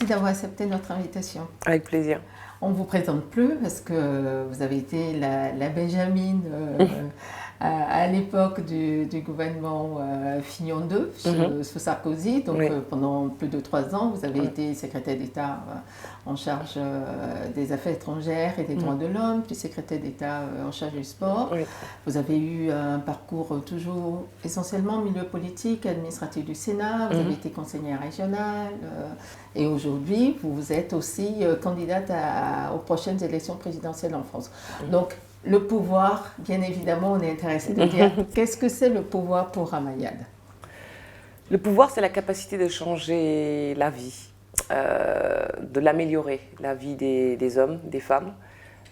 d'avoir accepté notre invitation. Avec plaisir. On ne vous présente plus parce que vous avez été la Benjamine à l'époque du gouvernement Fillon II sous Sarkozy. Donc pendant plus de 3 ans, vous avez été secrétaire d'État en charge des affaires étrangères et des droits de l'homme, puis secrétaire d'État en charge du sport. Vous avez eu un parcours toujours essentiellement milieu politique, administratif du Sénat. Vous avez été conseillère régionale. Et aujourd'hui, vous êtes aussi candidate aux prochaines élections présidentielles en France. Donc, le pouvoir, bien évidemment, on est intéressé de dire qu'est-ce que c'est le pouvoir pour Ramayad? Le pouvoir, c'est la capacité de changer la vie, de l'améliorer, la vie des hommes, des femmes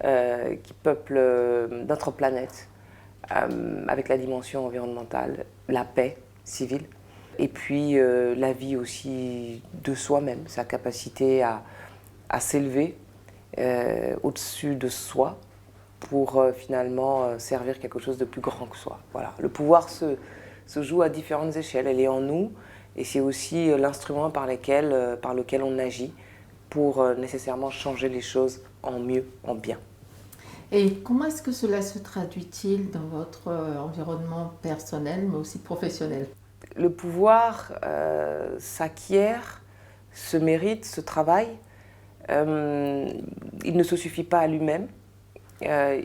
qui peuplent notre planète avec la dimension environnementale, la paix civile et puis la vie aussi de soi-même, sa capacité à s'élever au-dessus de soi pour finalement servir quelque chose de plus grand que soi. Voilà. Le pouvoir se joue à différentes échelles, elle est en nous et c'est aussi l'instrument par lequel on agit pour nécessairement changer les choses en mieux, en bien. Et comment est-ce que cela se traduit-il dans votre environnement personnel mais aussi professionnel? Le pouvoir s'acquiert, se mérite, se travaille. Il ne se suffit pas à lui-même.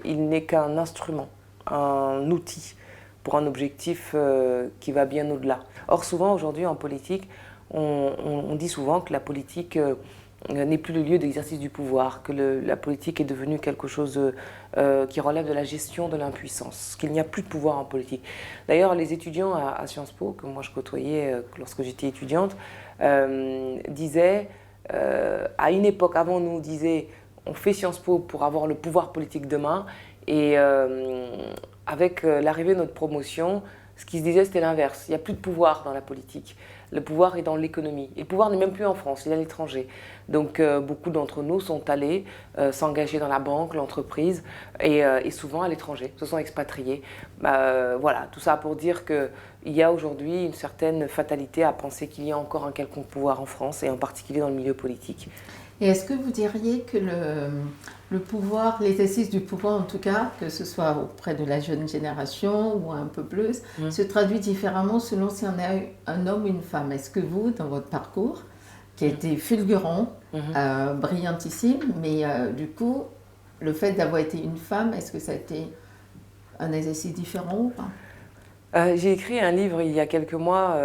Il n'est qu'un instrument, un outil pour un objectif qui va bien au-delà. Or, souvent aujourd'hui en politique, on dit souvent que la politique n'est plus le lieu d'exercice du pouvoir, que la politique est devenue quelque chose qui relève de la gestion de l'impuissance, qu'il n'y a plus de pouvoir en politique. D'ailleurs, les étudiants à Sciences Po, que moi je côtoyais lorsque j'étais étudiante, disaient, à une époque, avant on nous disait on fait Sciences Po pour avoir le pouvoir politique demain, et avec l'arrivée de notre promotion, ce qui se disait c'était l'inverse, il n'y a plus de pouvoir dans la politique. Le pouvoir est dans l'économie. Et le pouvoir n'est même plus en France, il est à l'étranger. Donc beaucoup d'entre nous sont allés s'engager dans la banque, l'entreprise et souvent à l'étranger, se sont expatriés. Voilà, tout ça pour dire qu'il y a aujourd'hui une certaine fatalité à penser qu'il y a encore un quelconque pouvoir en France et en particulier dans le milieu politique. Et est-ce que vous diriez que le pouvoir, l'exercice du pouvoir en tout cas, que ce soit auprès de la jeune génération ou un peu plus, se traduit différemment selon si on est un homme ou une femme? Est-ce que vous, dans votre parcours, qui a été fulgurant, brillantissime, mais du coup, le fait d'avoir été une femme, est-ce que ça a été un exercice différent ou pas? J'ai écrit un livre il y a quelques mois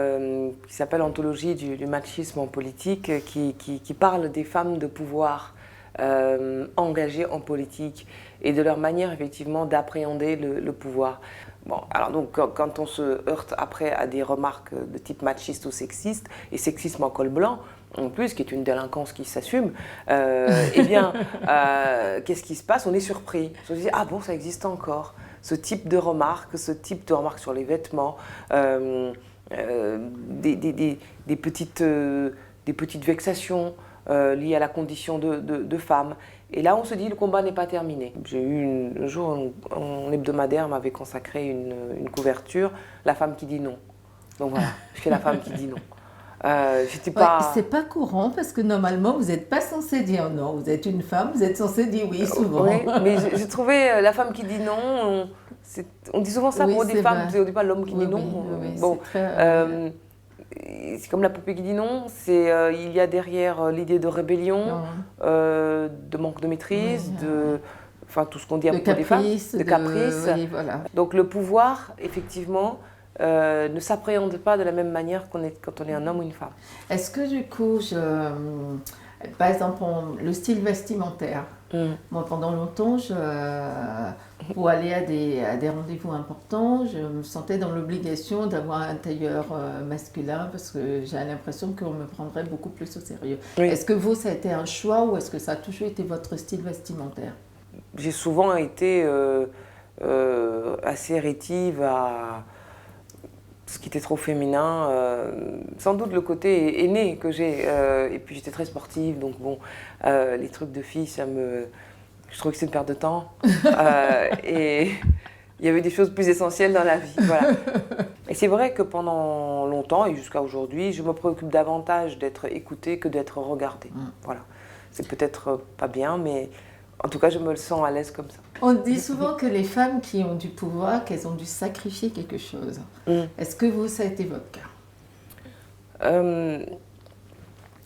qui s'appelle Anthologie du machisme en politique, qui parle des femmes de pouvoir engagées en politique et de leur manière effectivement d'appréhender le pouvoir. Bon, alors donc quand on se heurte après à des remarques de type machiste ou sexiste, et sexisme en col blanc en plus, qui est une délinquance qui s'assume, eh bien, qu'est-ce qui se passe? On est surpris. On se dit, ah bon, ça existe encore. Ce type de remarques sur les vêtements, des petites vexations liées à la condition de femme. Et là, on se dit, le combat n'est pas terminé. J'ai eu un jour, un hebdomadaire m'avait consacré une couverture, la femme qui dit non. Donc voilà, je fais la femme qui dit non. C'est pas courant parce que normalement vous n'êtes pas censé dire non, vous êtes une femme, vous êtes censé dire oui souvent. Oui, mais j'ai trouvé la femme qui dit non, on dit souvent ça pour des femmes, on ne dit pas l'homme qui dit non. Bon, c'est comme la poupée qui dit non, il y a derrière l'idée de rébellion, de manque de maîtrise, enfin tout ce qu'on dit à propos des femmes, de caprice. Oui, voilà. Donc le pouvoir, effectivement, ne s'appréhende pas de la même manière quand on est un homme ou une femme. Est-ce que du coup, par exemple, le style vestimentaire, moi pendant longtemps, pour aller à des rendez-vous importants, je me sentais dans l'obligation d'avoir un tailleur masculin parce que j'ai l'impression qu'on me prendrait beaucoup plus au sérieux. Oui. Est-ce que vous, ça a été un choix ou est-ce que ça a toujours été votre style vestimentaire? J'ai souvent été assez rétive à ce qui était trop féminin, sans doute le côté aîné que j'ai, et puis j'étais très sportive, donc bon, les trucs de filles, je trouvais que c'est une perte de temps, et il y avait des choses plus essentielles dans la vie, voilà. Et c'est vrai que pendant longtemps et jusqu'à aujourd'hui, je me préoccupe davantage d'être écoutée que d'être regardée. Voilà. C'est peut-être pas bien, mais en tout cas, je me le sens à l'aise comme ça. On dit souvent que les femmes qui ont du pouvoir, qu'elles ont dû sacrifier quelque chose. Est-ce que vous, ça a été votre cas?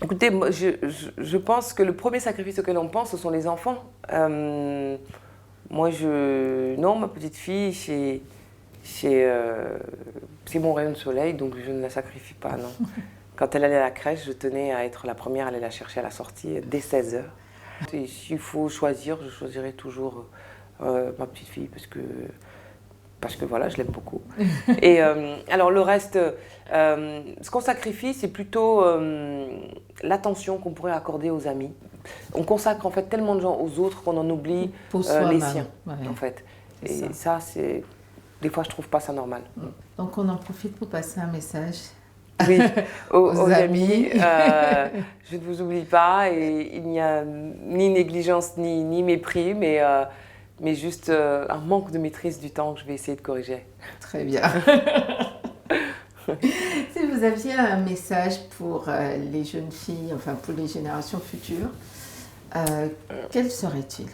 Écoutez, moi, je pense que le premier sacrifice auquel on pense, ce sont les enfants. Moi, non, ma petite fille, c'est mon rayon de soleil, donc je ne la sacrifie pas, non. Quand elle allait à la crèche, je tenais à être la première à aller la chercher à la sortie dès 16 heures. Et s'il faut choisir, je choisirai toujours ma petite fille parce que voilà, je l'aime beaucoup. Et alors le reste, ce qu'on sacrifie, c'est plutôt l'attention qu'on pourrait accorder aux amis. On consacre en fait tellement de gens aux autres qu'on en oublie les siens, en fait. Et ça, c'est... Des fois, je trouve pas ça normal. Donc, on en profite pour passer un message. Oui, aux amis. Je ne vous oublie pas et il n'y a ni négligence ni mépris, mais juste un manque de maîtrise du temps que je vais essayer de corriger. Très bien. Si vous aviez un message pour les jeunes filles, enfin pour les générations futures, quel serait-il ?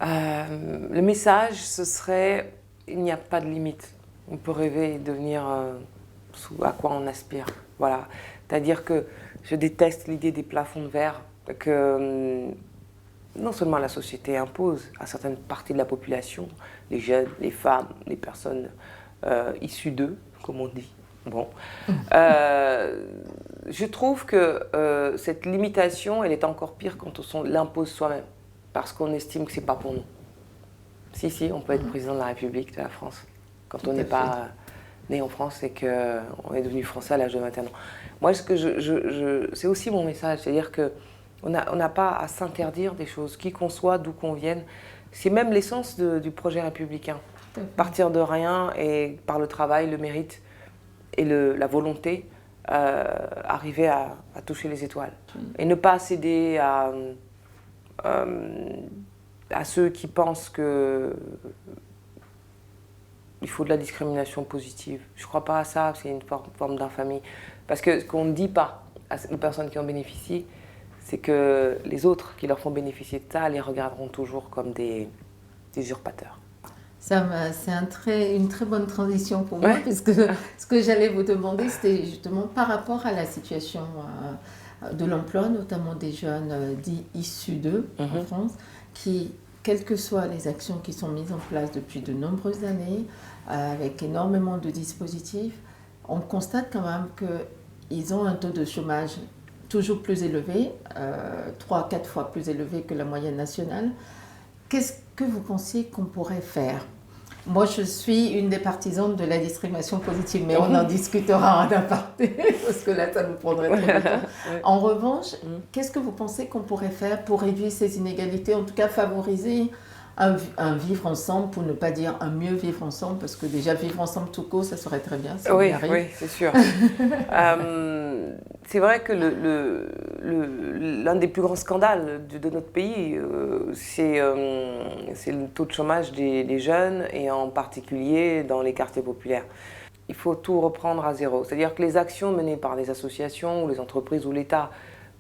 Le message, ce serait il n'y a pas de limite. On peut rêver et devenir à quoi on aspire. Voilà. C'est-à-dire que je déteste l'idée des plafonds de verre que non seulement la société impose à certaines parties de la population, les jeunes, les femmes, les personnes issues d'eux, comme on dit. Bon. Je trouve que cette limitation, elle est encore pire quand on l'impose soi-même. Parce qu'on estime que c'est pas pour nous. Si, on peut être président de la République de la France. Quand on n'est pas né en France et qu'on est devenu français à l'âge de 21 ans. Moi, c'est aussi mon message, c'est-à-dire qu'on n'a pas à s'interdire des choses, qui qu'on soit, d'où qu'on vienne. C'est même l'essence du projet républicain. Partir de rien et par le travail, le mérite et la volonté, arriver à toucher les étoiles. Et ne pas céder à ceux qui pensent qu'il faut de la discrimination positive. Je ne crois pas à ça, c'est une forme d'infamie. Parce que ce qu'on ne dit pas aux personnes qui en bénéficient, c'est que les autres qui leur font bénéficier de ça les regarderont toujours comme des usurpateurs. C'est une très bonne transition pour moi, puisque ce que j'allais vous demander, c'était justement par rapport à la situation de l'emploi, notamment des jeunes dits issus d'eux en France, qui, quelles que soient les actions qui sont mises en place depuis de nombreuses années, avec énormément de dispositifs, on constate quand même qu'ils ont un taux de chômage toujours plus élevé, 3-4 fois plus élevé que la moyenne nationale. Qu'est-ce que vous pensez qu'on pourrait faire ? Moi, je suis une des partisanes de la discrimination positive, mais on en discutera en aparté, parce que là, ça nous prendrait trop de temps. En revanche, qu'est-ce que vous pensez qu'on pourrait faire pour réduire ces inégalités, en tout cas favoriser un vivre ensemble, pour ne pas dire un mieux vivre ensemble, parce que déjà vivre ensemble tout court, ça serait très bien. Oui, c'est sûr. C'est vrai que l'un des plus grands scandales de notre pays, c'est le taux de chômage des jeunes, et en particulier dans les quartiers populaires. Il faut tout reprendre à zéro. C'est-à-dire que les actions menées par les associations ou les entreprises ou l'État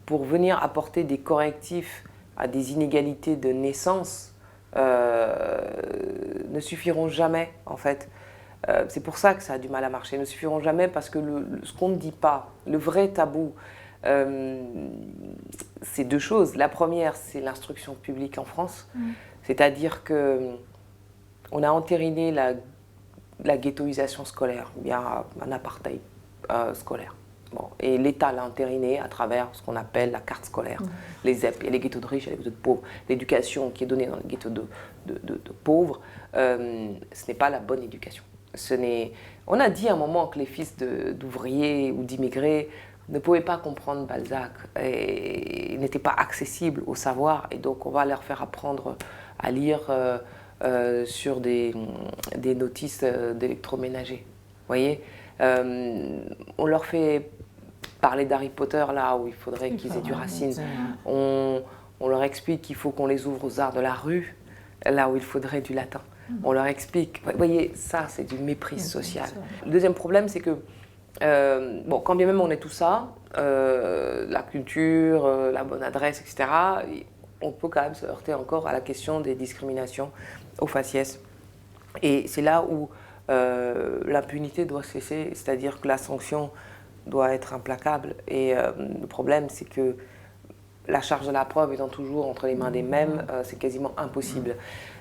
pour venir apporter des correctifs à des inégalités de naissance ne suffiront jamais, en fait. C'est pour ça que ça a du mal à marcher. Ne suffiront jamais parce que ce qu'on ne dit pas, le vrai tabou, c'est deux choses. La première, c'est l'instruction publique en France. C'est-à-dire qu'on a entériné la ghettoisation scolaire. Il y a un apartheid scolaire. Bon, et l'État l'a entériné à travers ce qu'on appelle la carte scolaire, les ZEP. Il y a les ghettos de riches et les ghettos de pauvres. L'éducation qui est donnée dans les ghettos de pauvres, ce n'est pas la bonne éducation. On a dit à un moment que les fils d'ouvriers ou d'immigrés ne pouvaient pas comprendre Balzac et n'étaient pas accessibles au savoir, et donc on va leur faire apprendre à lire sur des notices d'électroménager. Vous voyez, on leur fait parler d'Harry Potter là où il faudrait qu'ils aient du Racine. On leur explique qu'il faut qu'on les ouvre aux arts de la rue là où il faudrait du latin. On leur explique. Vous voyez, ça, c'est du mépris social. Le deuxième problème, c'est que, bon, quand bien même on est tout ça, la culture, la bonne adresse, etc., on peut quand même se heurter encore à la question des discriminations au faciès. Et c'est là où l'impunité doit cesser, c'est-à-dire que la sanction doit être implacable. Et le problème, c'est que la charge de la preuve étant toujours entre les mains des mêmes, c'est quasiment impossible.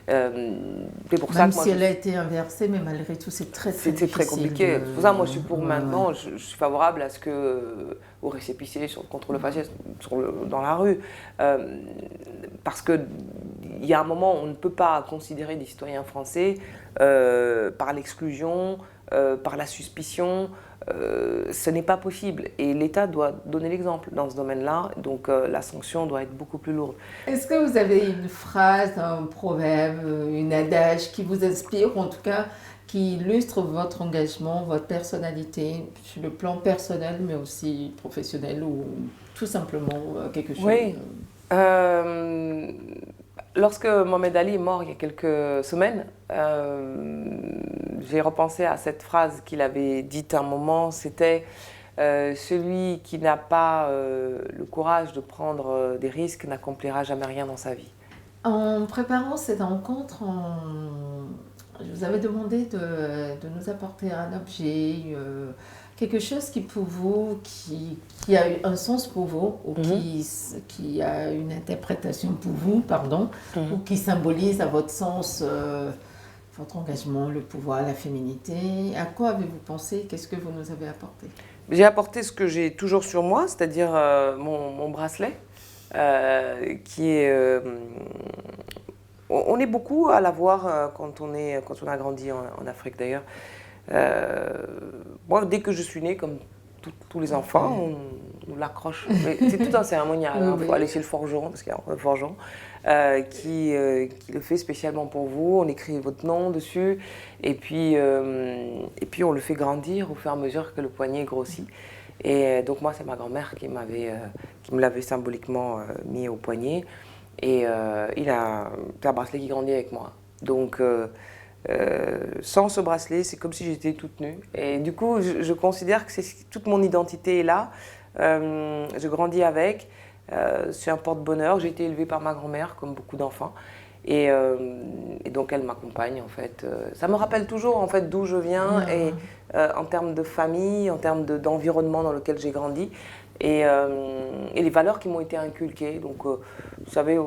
C'est pour ça que moi, si elle a été inversée, mais malgré tout, c'est très difficile. C'est très compliqué. C'est pour ça que moi, je suis pour maintenant, je suis favorable à ce que, au récépissé contre le faciès dans la rue. Parce qu'il y a un moment où on ne peut pas considérer des citoyens français par l'exclusion, par la suspicion. Ce n'est pas possible et l'État doit donner l'exemple dans ce domaine-là, donc la sanction doit être beaucoup plus lourde. Est-ce que vous avez une phrase, un proverbe, une adage qui vous inspire, ou en tout cas qui illustre votre engagement, votre personnalité, sur le plan personnel mais aussi professionnel, ou tout simplement quelque chose? Oui. Lorsque Mohamed Ali est mort il y a quelques semaines, j'ai repensé à cette phrase qu'il avait dite à un moment, c'était celui qui n'a pas le courage de prendre des risques n'accomplira jamais rien dans sa vie. En préparant cette rencontre, je vous avais demandé de nous apporter un objet, quelque chose qui pour vous, qui a eu un sens pour vous, ou qui a une interprétation pour vous, pardon, ou qui symbolise à votre sens votre engagement, le pouvoir, la féminité. À quoi avez-vous pensé? Qu'est-ce que vous nous avez apporté? J'ai apporté ce que j'ai toujours sur moi, c'est-à-dire mon bracelet, qui est... on est beaucoup à l'avoir quand on a grandi en Afrique d'ailleurs. Moi, dès que je suis née, comme tous les enfants, on l'accroche. C'est tout un cérémonial. Il faut aller chez le forgeron, parce qu'il y a un forgeron qui le fait spécialement pour vous. On écrit votre nom dessus, et puis on le fait grandir au fur et à mesure que le poignet grossit. Et donc moi, c'est ma grand-mère qui me l'avait symboliquement mis au poignet. Et c'est un bracelet qui grandit avec moi. Donc sans ce bracelet, c'est comme si j'étais toute nue. Et du coup, je considère que toute mon identité est là. Je grandis avec. C'est un porte-bonheur. J'ai été élevée par ma grand-mère, comme beaucoup d'enfants. Et donc, elle m'accompagne, en fait. Ça me rappelle toujours, en fait, d'où je viens, et en termes de famille, en termes d'environnement dans lequel j'ai grandi, et les valeurs qui m'ont été inculquées. Donc, vous savez,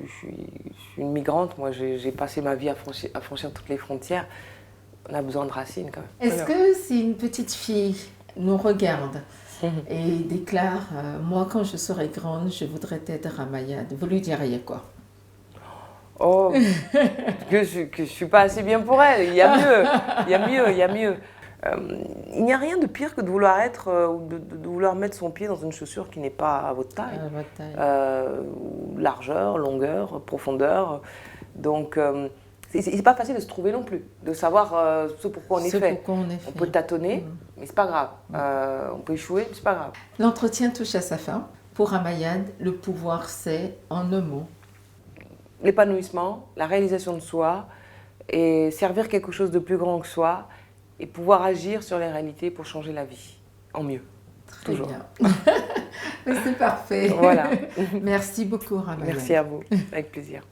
je suis une migrante. Moi, j'ai passé ma vie à franchir toutes les frontières. On a besoin de racines, quand même. Est-ce que si une petite fille nous regarde et déclare « Moi, quand je serai grande, je voudrais être Ramayad », vous lui diriez quoi? Oh, que je ne suis pas assez bien pour elle. Il y a mieux, il y a mieux, il y a mieux. Il n'y a rien de pire que de vouloir ou de vouloir mettre son pied dans une chaussure qui n'est pas à votre taille. Largeur, longueur, profondeur. Donc, c'est pas facile de se trouver non plus, de savoir ce pourquoi on est fait. On peut tâtonner, mais c'est pas grave. On peut échouer, mais c'est pas grave. L'entretien touche à sa fin. Pour Ramayad, le pouvoir, c'est, en un mot, l'épanouissement, la réalisation de soi, et servir quelque chose de plus grand que soi, et pouvoir agir sur les réalités pour changer la vie, en mieux. Très toujours. Bien. C'est parfait. Voilà. Merci beaucoup, Ramayad. Merci à vous, avec plaisir.